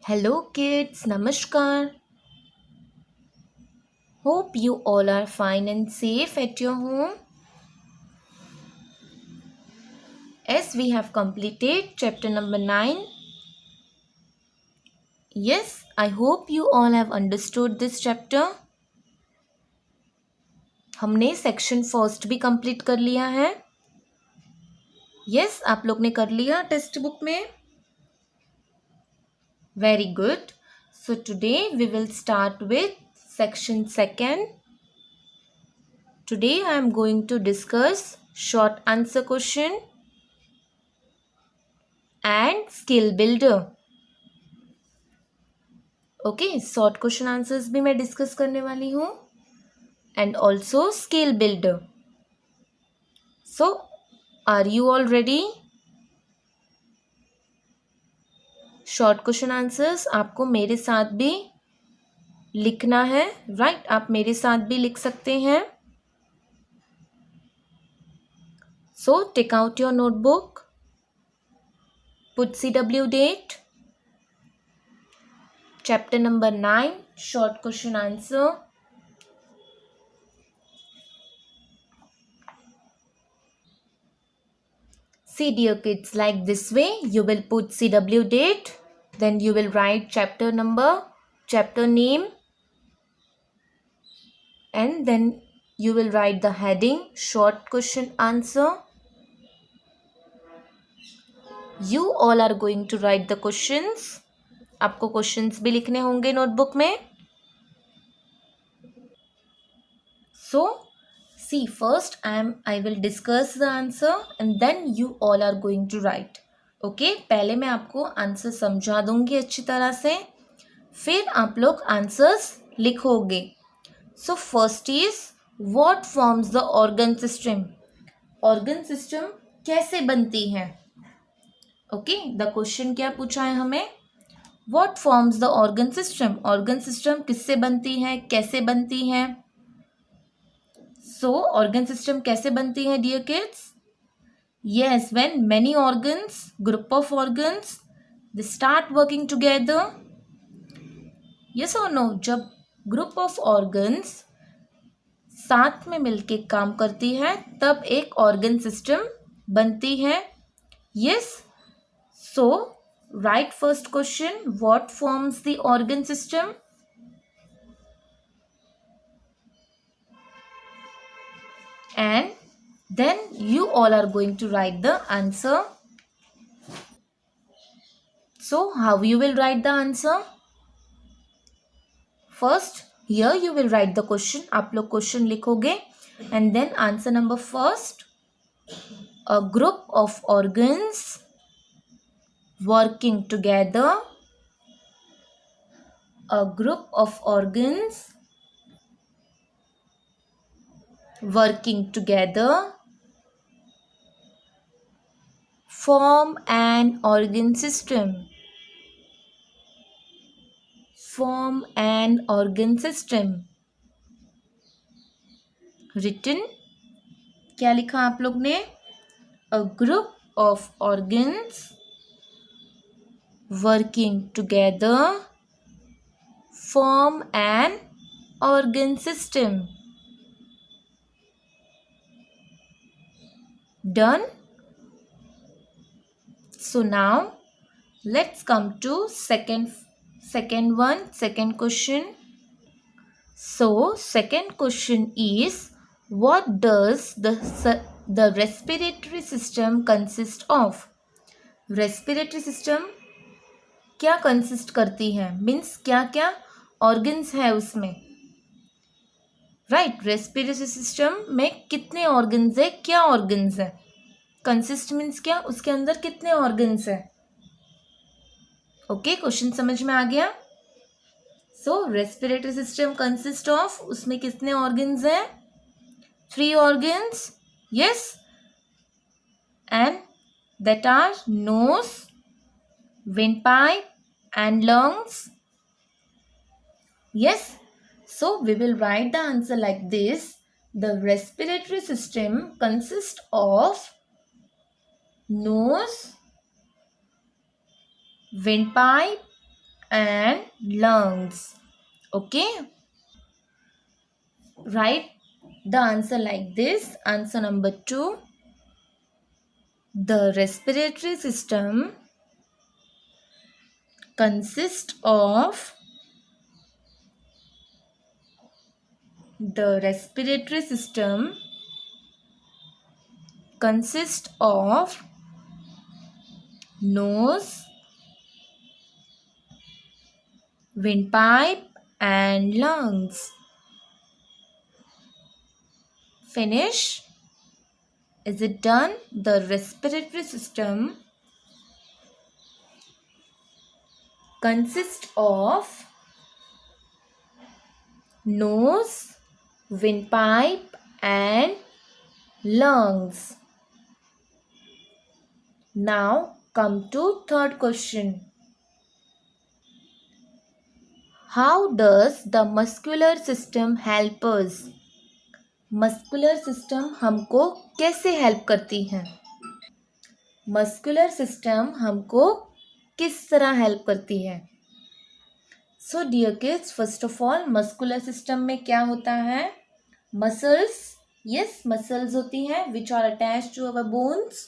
Hello kids, Namaskar. Hope you all are fine and safe at your home. As we have completed chapter number 9. Yes, I hope you all have understood this chapter. हमने section first भी complete कर लिया है. Yes, आप लोग ने कर लिया टेक्स्ट बुक में. Very good. So today we will start with section second. Today I am going to discuss short answer question and skill builder. Okay, short question answers भी मैं डिस्कस करने वाली हूँ and also skill builder. So are you all ready? Short question answers आपको मेरे साथ भी लिखना है, राइट? आप मेरे साथ भी लिख सकते हैं. So take out your notebook, put CW date, chapter number 9, short question answer. See dear kids, like this way you will put CW date, then you will write chapter number, chapter name, and then you will write the heading short question answer. You all are going to write the questions. आपको questions भी लिखने होंगे notebook में. So see, first I will discuss the answer and then you all are going to write. Okay, पहले मैं आपको answer समझा दूंगी अच्छी तरह से, फिर आप लोग आंसर्स लिखोगे. So first is what forms the organ system. Organ system कैसे बनती है? Okay, the question क्या पूछा है हमें? What forms the organ system? Organ system किससे बनती है, कैसे बनती है? So organ system कैसे बनती है dear kids? Yes, when many organs, group of organs, they start working together. Yes or no? जब group of organs साथ में मिलके काम करती है तब एक organ system बनती है. Yes. So write first question. What forms the organ system? And then you all are going to write the answer. So how you will write the answer? First here you will write the question. आप लोग question लिखोगे and then answer number first. A group of organs working together. A group of organs working together form an organ system. Form an organ system. Written, क्या लिखा आप लोग ने? A group of organs working together form an organ system. Done? So now let's come to second question. So second question is, what does the respiratory system consist of? Respiratory system क्या consist करती है? Means क्या क्या organs है उसमें? Right, respiratory system में कितने organs है, क्या organs है? Consist means क्या, उसके अंदर कितने organs है? Okay, क्वेश्चन समझ में आ गया? So respiratory system consist of, उसमें कितने organs हैं? 3 organs. Yes, and that are nose, windpipe and lungs. Yes, so we will write the answer like this. The respiratory system consists of nose, windpipe and lungs. Okay, write the answer like this. Answer number 2, the respiratory system consists of the respiratory system consists of nose, windpipe and lungs. Finish. Is it done? The respiratory system consists of nose, windpipe and lungs. Now come to third question. How does the muscular system help us? Muscular system हमको कैसे help करती है? Muscular system हमको किस तरह help करती है? So dear kids, first of all muscular system में क्या होता है? मसल्स, यस मसल्स होती हैं which are attach to our bones,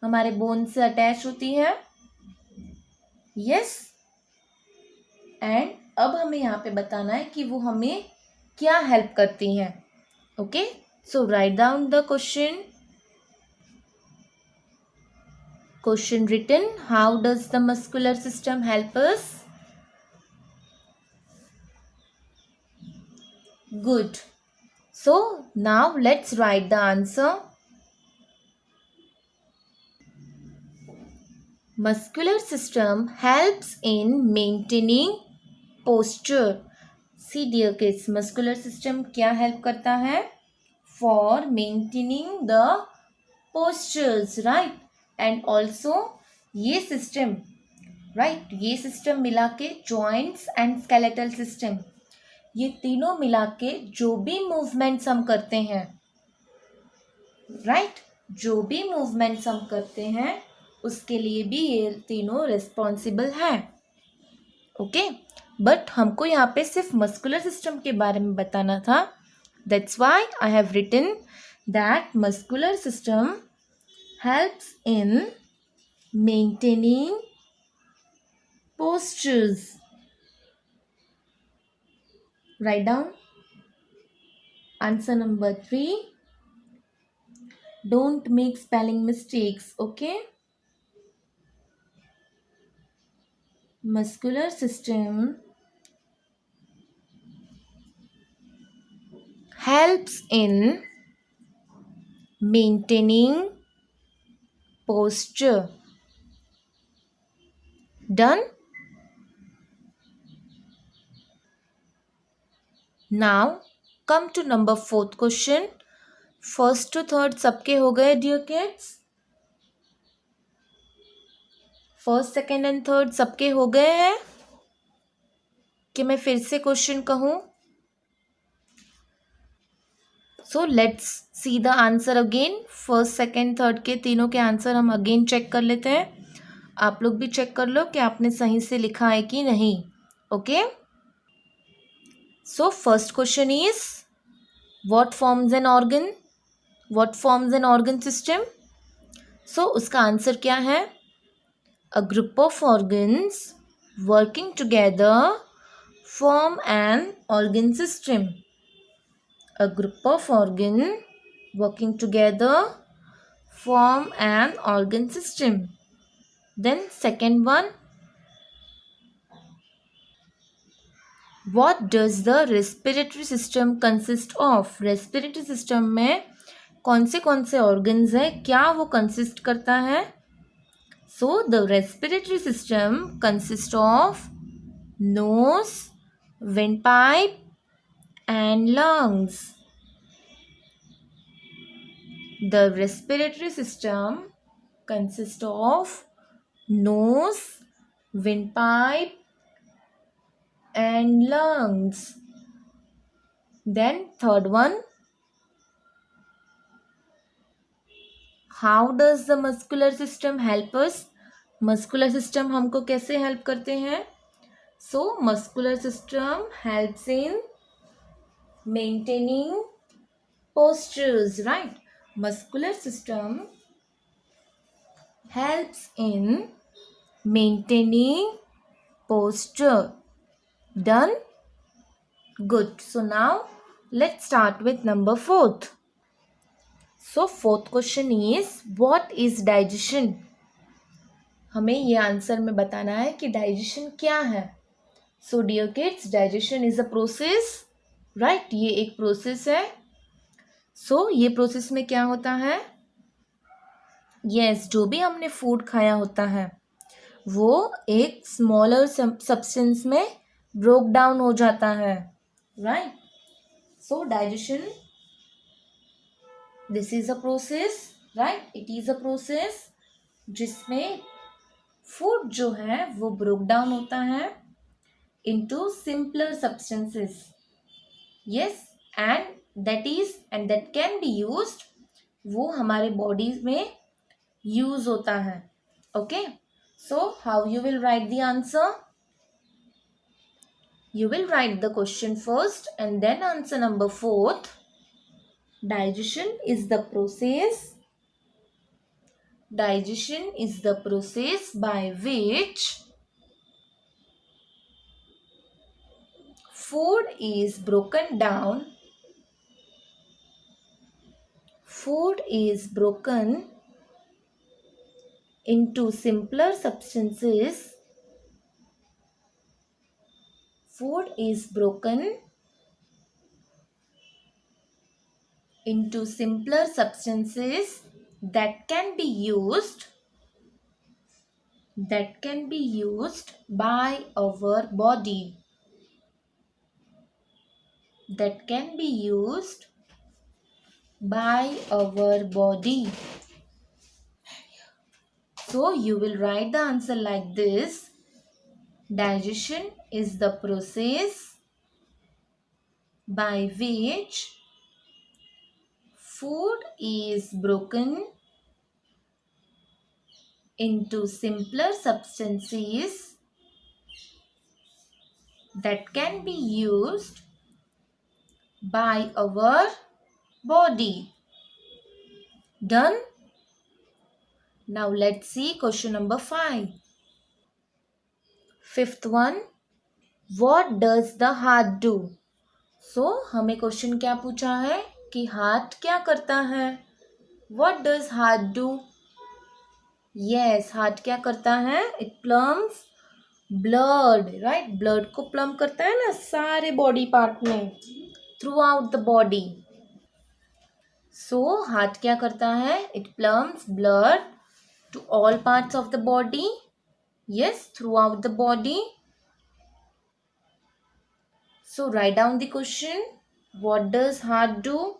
हमारे बोन से अटैच होती है. यस, एंड अब हमें यहाँ पे बताना है कि वो हमें क्या हेल्प करती हैं. Okay, so write down the question. Question written. How does the muscular system help us? Good. So now let's write the answer. Muscular system helps in maintaining posture. See dear kids, muscular system क्या help करता है? For maintaining the postures, right? And also ये system, right? ये system मिला के joints and skeletal system, ये तीनों मिला के जो भी मूवमेंट्स हम करते हैं, राइट, जो भी मूवमेंट्स हम करते हैं उसके लिए भी ये तीनों रिस्पॉन्सिबल हैं. ओके, बट हमको यहाँ पे सिर्फ मस्कुलर सिस्टम के बारे में बताना था. That's why I have written that muscular system helps in maintaining postures. Write down answer number 3. Don't make spelling mistakes, okay? Muscular system helps in maintaining posture. Done? Now come to number 4th question. First to third सबके हो गए dear kids? First second and third सबके हो गए हैं कि मैं फिर से क्वेश्चन कहूँ? So let's see the answer again. First second third के तीनों के आंसर हम अगेन चेक कर लेते हैं. आप लोग भी चेक कर लो कि आपने सही से लिखा है कि नहीं. Okay, so first question is what forms an organ? What forms an organ system? So उसका आंसर क्या है? A group of organs working together form an organ system. A group of organ working together form an organ system. Then second one, what does the respiratory system consist of? Respiratory system में कौन से organs है, क्या वो consist करता है? So the respiratory system consists of nose, windpipe and lungs. The respiratory system consists of nose, windpipe and lungs. Then third one, how does the muscular system help us? Muscular system हमको कैसे help करते हैं? So muscular system helps in maintaining postures, right? Muscular system helps in maintaining posture. Done? Good. So now let's start with number fourth. So fourth question is what is digestion? हमें ये answer में बताना है कि digestion क्या है. So dear kids, digestion is a process, right? ये एक प्रोसेस है. सो ये प्रोसेस में क्या होता है? यस, जो भी हमने फूड खाया होता है वो एक स्मॉलर सब्सटेंस में ब्रोक डाउन हो जाता है, right? So digestion, this is a process, right? It is a process जिसमें फूड जो है वो ब्रोक डाउन होता है into simpler substances. Yes, and that can be used, वो हमारे बॉडी में यूज होता है. Okay, so how you will write the answer? You will write the question first and then answer number fourth. Digestion is the process. Digestion is the process by which food is broken down. Food is broken into simpler substances. Food is broken into simpler substances that can be used by our body. That can be used by our body. So you will write the answer like this. Digestion is the process by which food is broken into simpler substances that can be used by our body. Done? Now let's see question number 5. Fifth one, what does the heart do? So हमें question क्या पूछा है कि heart क्या करता है. What does heart do? Yes, heart क्या करता है? It plumps blood, right? Blood को प्लम करता है ना सारे बॉडी पार्ट में, through out the body. So heart क्या करता है? It plumps blood to all parts of the body. Yes, throughout the body. So write down the question. What does heart do?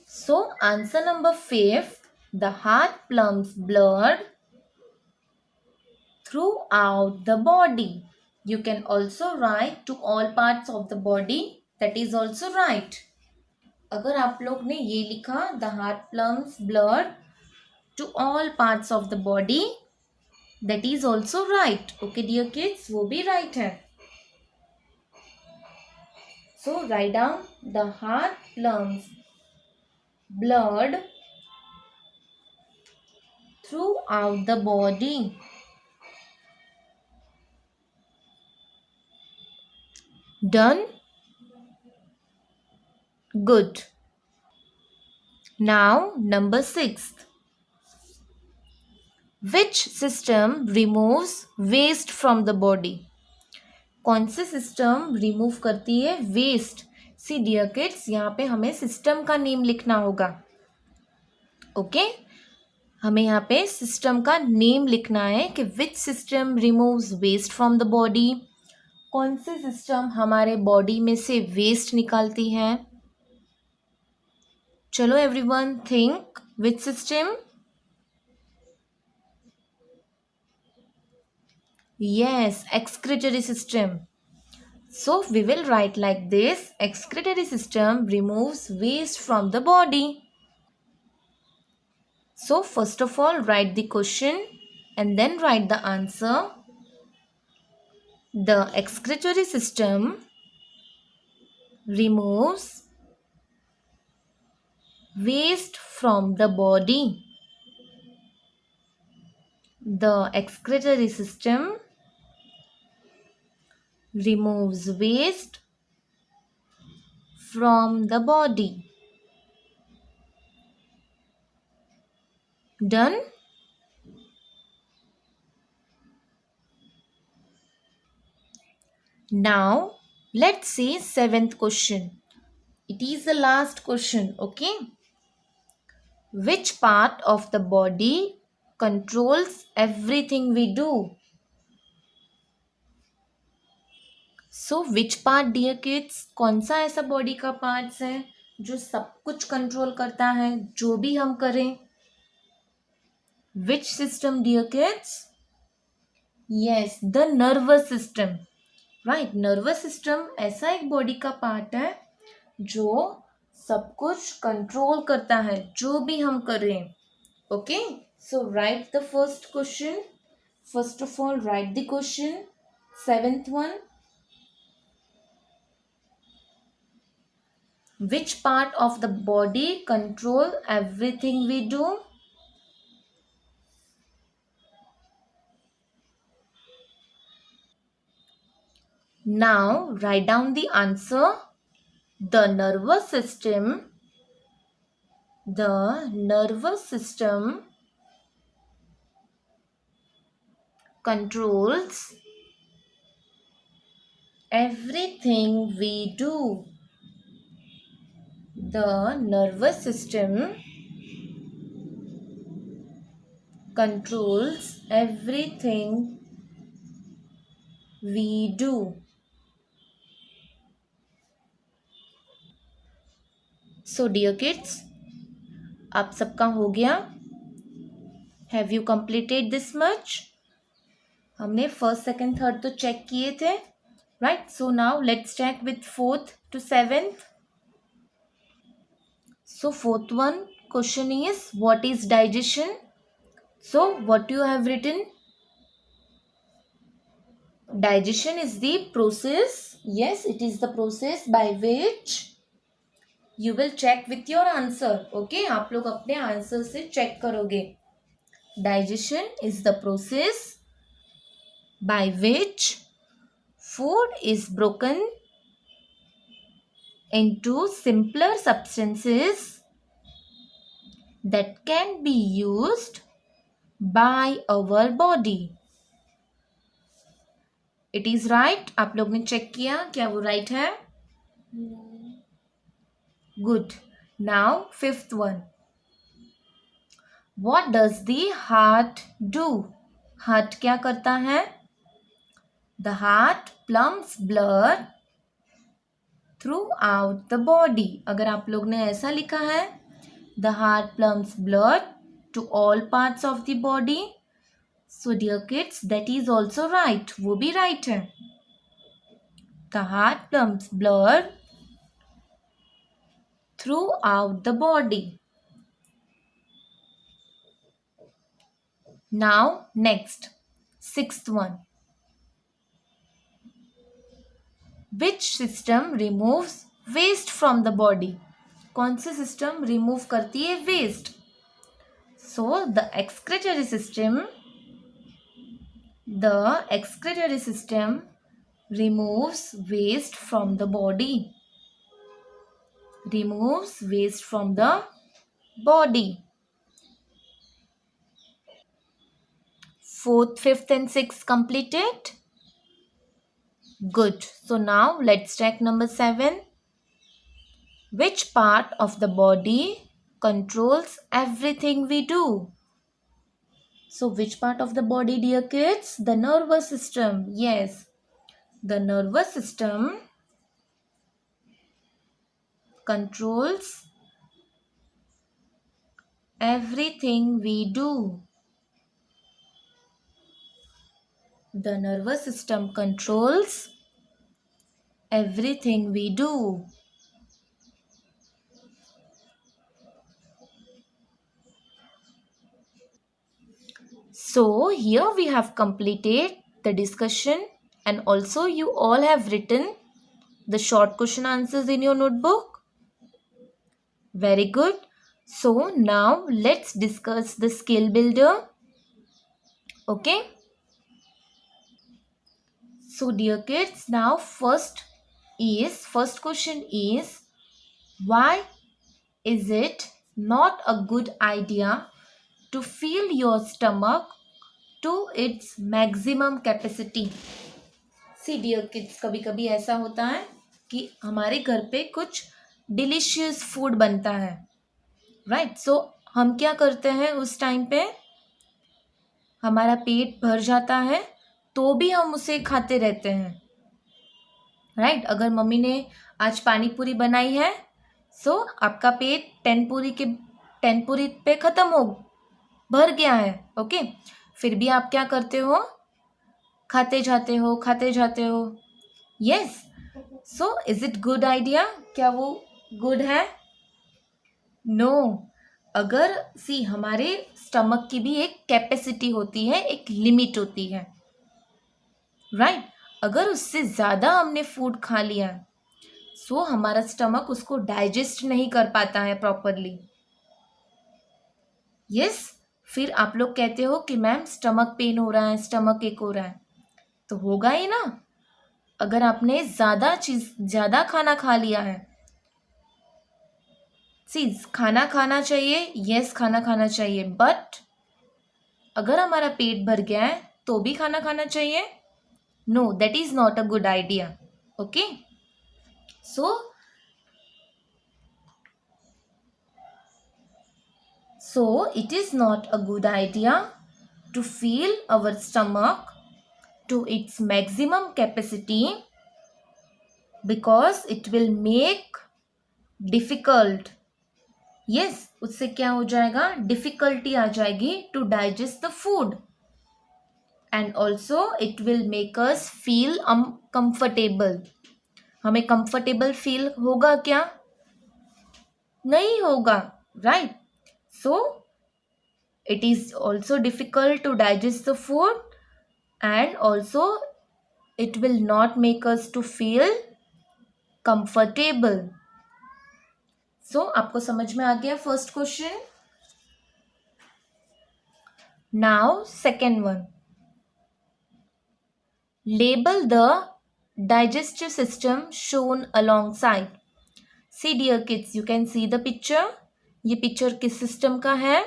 So answer number 5. The heart pumps blood throughout the body. You can also write to all parts of the body. That is also right. अगर आप लोग ने ये लिखा the heart pumps blood to all parts of the body, that is also right. Okay dear kids, वो भी right है. So write down the heart pumps blood throughout the body. Done? Good. Now number 6. Which system removes waste from the body? कौन से system remove करती है waste? सी dear kids, यहाँ पे हमें सिस्टम का नेम लिखना होगा. ओके, हमें यहाँ पे सिस्टम का नेम लिखना है कि which system removes waste from the body. कौन से सिस्टम हमारे बॉडी में से वेस्ट निकालती है? चलो everyone think, which system? Yes, excretory system. So we will write like this. Excretory system removes waste from the body. So first of all, write the question and then write the answer. The excretory system removes waste from the body. The excretory system removes waste from the body. Done? Now, let's see seventh question. It is the last question, okay? Which part of the body controls everything we do? So, which part, dear kids? कौन सा ऐसा body का parts है जो सब कुछ control करता है जो भी हम करें? Which system, dear kids? Yes, the nervous system. Right, nervous system ऐसा एक बॉडी का पार्ट है जो सब कुछ कंट्रोल करता है जो भी हम करें. Okay, so write the first question. First of all, write the question. Seventh one. Which part of the body control everything we do? Now write down the answer. The nervous system. The nervous system controls everything we do. The nervous system controls everything we do. So dear kids, आप सबका हो गया? Have you completed this much? हमने first second third तो check किए थे, right? So now let's check with fourth to seventh. So fourth one question is, what is digestion? So what you have written? Digestion is the process. Yes, it is the process by which you will check with your answer. Okay, आप लोग अपने answer से check करोगे. Digestion is the process by which food is broken into simpler substances that can be used by our body. It is right. आप लोग ने check किया क्या वो right है? Good. Now fifth one. What does the heart do? Heart क्या करता है? The heart pumps blood throughout the body. अगर आप लोग ने ऐसा लिखा है, the heart pumps blood to all parts of the body. So dear kids, that is also right. वो भी right है. The heart pumps blood throughout the body. Now next, sixth one. Which system removes waste from the body? कौन सी system remove करती है waste? So the excretory system removes waste from the body. Removes waste from the body. Fourth, fifth and sixth completed? Good. So now let's check number 7. Which part of the body controls everything we do? So which part of the body, dear kids? The nervous system. Yes. The nervous system controls everything we do. The nervous system controls everything we do. So here we have completed the discussion, and also you all have written the short question answers in your notebook. Very good. So now let's discuss the skill builder. Okay. So dear kids, now first question is, why is it not a good idea to fill your stomach to its maximum capacity? See dear kids, कभी कभी ऐसा होता है कि हमारे घर पे कुछ डिलीशियस फूड बनता है, राइट? सो हम क्या करते हैं उस टाइम पे, हमारा पेट भर जाता है तो भी हम उसे खाते रहते हैं, राइट? अगर मम्मी ने आज पानी पूरी बनाई है, सो आपका पेट 10 पूरी पे ख़त्म हो भर गया है, ओके, फिर भी आप क्या करते हो, खाते जाते हो। Yes, so is it good idea? क्या वो गुड है? नो। अगर सी हमारे स्टमक की भी एक कैपेसिटी होती है, एक लिमिट होती है, राइट? अगर उससे ज़्यादा हमने फूड खा लिया सो हमारा स्टमक उसको डाइजेस्ट नहीं कर पाता है प्रॉपरली। यस, फिर आप लोग कहते हो कि मैम स्टमक पेन हो रहा है, स्टमक एक हो रहा है, तो होगा ही ना। अगर आपने ज़्यादा खाना खा लिया है, खाना खाना चाहिए, यस खाना खाना चाहिए, बट अगर हमारा पेट भर गया है तो भी खाना खाना चाहिए? No, that is not a good idea. Okay, so it is not a good idea to fill our stomach to its maximum capacity because it will make difficult, yes, उससे क्या हो जाएगा, डिफिकल्टी आ जाएगी to digest the food, and also it will make us feel uncomfortable. हमें comfortable feel होगा क्या? नहीं होगा, right? So it is also difficult to digest the food, and also it will not make us to feel comfortable. So आपको समझ में आ गया first question? Now second one, label the digestive system shown alongside. See dear kids, you can see the picture. ये picture किस system का है?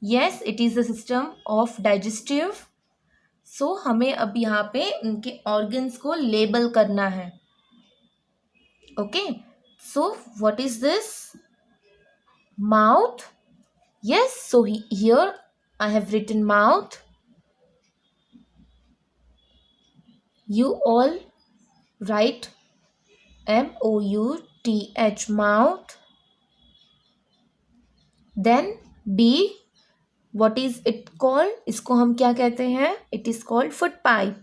yes, it is the system of digestive. सो हमें अब यहाँ पे उनके ऑर्गन्स को लेबल करना है, okay? So what is this? Mouth, yes, so here I have written mouth. You all write MOUTH, mouth. Then B, what is it called? इसको हम क्या कहते हैं? It is called food pipe.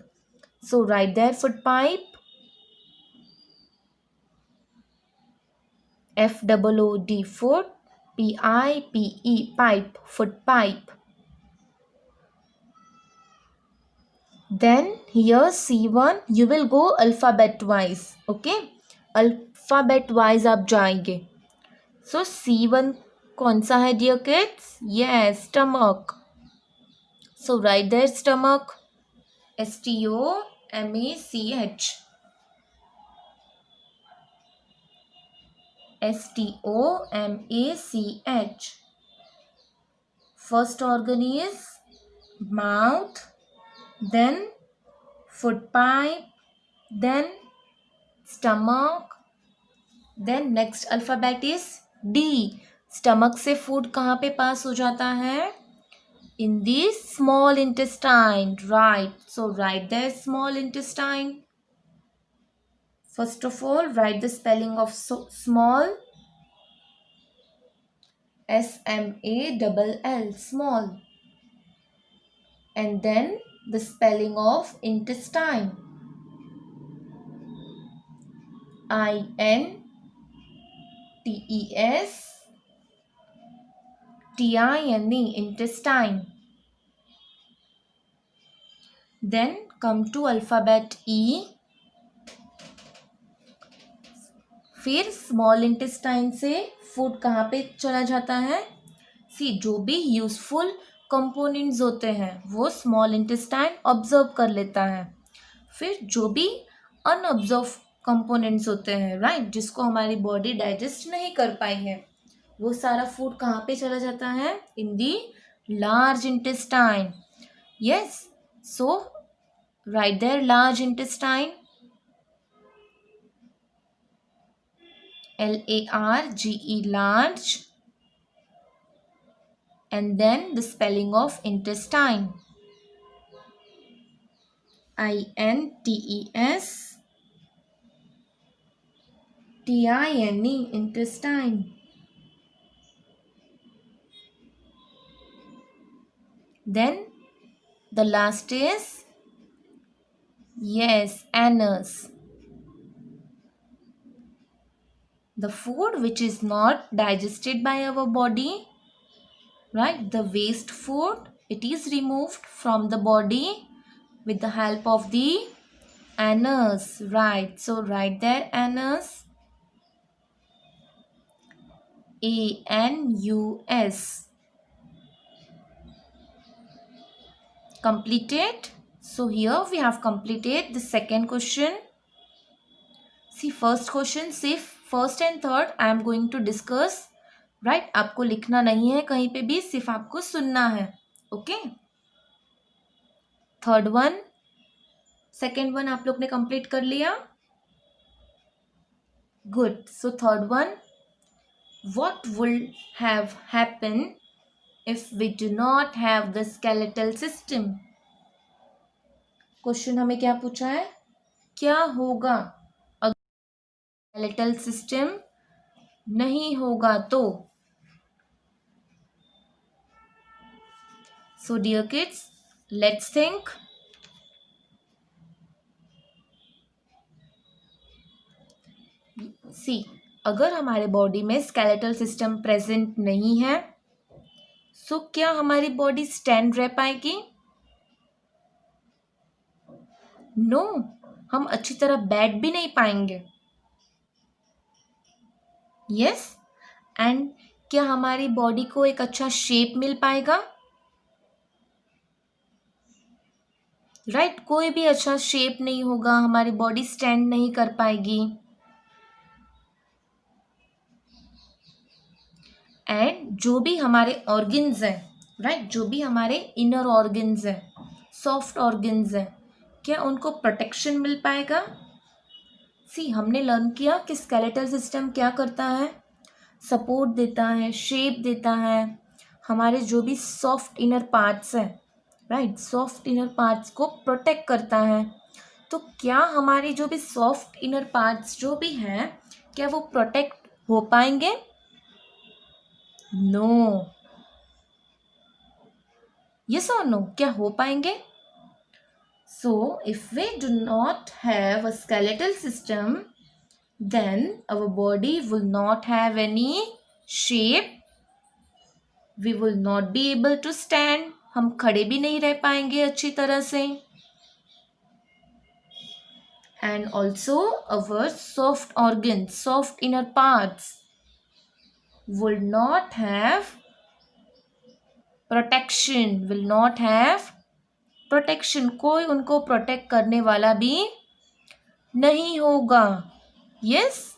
So write there food pipe. FOOD, food. PIPE, pipe, food pipe. Then here C1, you will go alphabet wise, okay? Alphabet wise आप जाएंगे. So C1 कौन सा है dear kids? Yes, stomach. So write there stomach. STOMACH. STOMACH. First organ is mouth, then food pipe, then stomach, then next alphabet is D. Stomach से food कहाँ पे पास हो जाता है? In the small intestine, right? So write there small intestine. First of all, write the spelling of small. SMALL, small. And then the spelling of intestine. INTESTINE, intestine. Then come to alphabet E. फिर small intestine से food कहाँ पे चला जाता है? सी, जो भी useful components होते हैं वो स्मॉल इंटेस्टाइन ऑब्जर्व कर लेता है. फिर जो भी अनऑब्जर्व कंपोनेंट्स होते हैं, राइट, जिसको हमारी बॉडी डाइजेस्ट नहीं कर पाई है, वो सारा फूड कहाँ पे चला जाता है? In the large intestine. Yes, so right there large intestine. LARGE, large. And then the spelling of intestine. INTESTINE, intestine. Then the last is, yes, anus. The food which is not digested by our body, right, the waste food, it is removed from the body with the help of the anus, right? So write there anus, ANUS. Completed. So here we have completed the second question. See, first question, सिर्फ first and third I am going to discuss, right. आपको लिखना नहीं है कहीं पे भी, सिर्फ आपको सुनना है. Okay. Third one, second one आप लोग ने कंप्लीट कर लिया. Good. So third one, what will have happen if we do not have the skeletal system. Question हमें क्या पूछा है? क्या होगा अगर स्केलेटल सिस्टम नहीं होगा तो. So dear kids, let's think. See, अगर हमारे बॉडी में स्केलेटल सिस्टम प्रेजेंट नहीं है, सो क्या हमारी बॉडी स्टैंड रह पाएगी? नो, हम अच्छी तरह बैठ भी नहीं पाएंगे. यस, एंड क्या हमारी बॉडी को एक अच्छा शेप मिल पाएगा? राइट, कोई भी अच्छा शेप नहीं होगा, हमारी बॉडी स्टैंड नहीं कर पाएगी. एंड जो भी हमारे ऑर्गन्स हैं, राइट, जो भी हमारे इनर ऑर्गन्स हैं, सॉफ्ट ऑर्गन्स हैं, क्या उनको प्रोटेक्शन मिल पाएगा? सी, हमने लर्न किया कि स्केलेटल सिस्टम क्या करता है? सपोर्ट देता है, शेप देता है, हमारे जो भी सॉफ्ट इनर पार्ट्स हैं, राइट, सॉफ्ट इनर पार्ट्स को प्रोटेक्ट करता है. तो क्या हमारे जो भी सॉफ्ट इनर पार्ट्स जो भी हैं, क्या वो प्रोटेक्ट हो पाएंगे? नो. यस और नो, क्या हो पाएंगे? So if we do not have a skeletal system, then our body will not have any shape, we will not be able to stand, हम खड़े भी नहीं रह पाएंगे अच्छी तरह से. And also our soft organs, soft inner parts will not have protection, will not have protection, कोई उनको प्रोटेक्ट करने वाला भी नहीं होगा. Yes?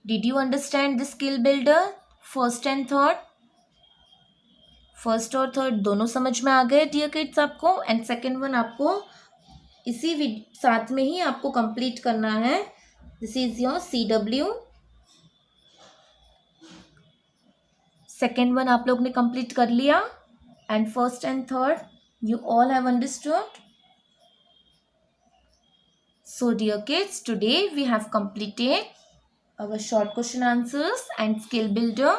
Did you understand the skill builder? First and third, first और थर्ड दोनों समझ में आ गए डियर किड्स आपको. एंड सेकेंड वन आपको इसी साथ में ही आपको कंप्लीट करना है. This is your CW. Second one आप लोग ने कंप्लीट कर लिया. And first and third you all have understood. So dear kids, today we have completed our short question answers and skill builder.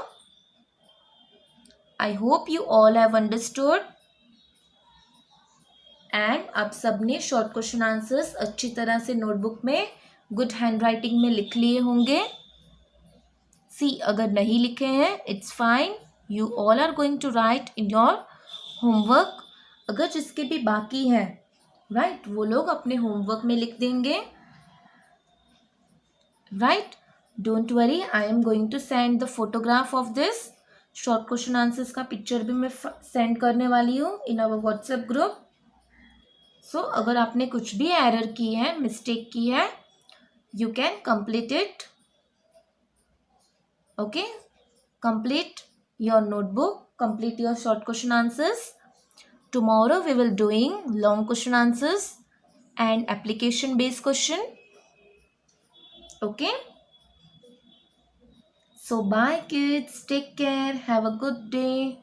I hope you all have understood. And आप सबने short question answers अच्छी तरह से notebook में good handwriting में लिख लिए होंगे. See, अगर नहीं लिखे हैं it's fine. You all are going to write in your homework अगर जिसके भी बाकी है राइट वो लोग अपने होमवर्क में लिख देंगे right. Don't worry, I am going to send the photograph of this short question answers का पिक्चर भी मैं सेंड करने वाली हूँ in our WhatsApp group. So अगर आपने कुछ भी एरर की है, मिस्टेक की है, you can complete it. Okay, complete your notebook, complete your short question answers. Tomorrow we will doing long question answers and application based question. Okay, so bye kids, take care, have a good day.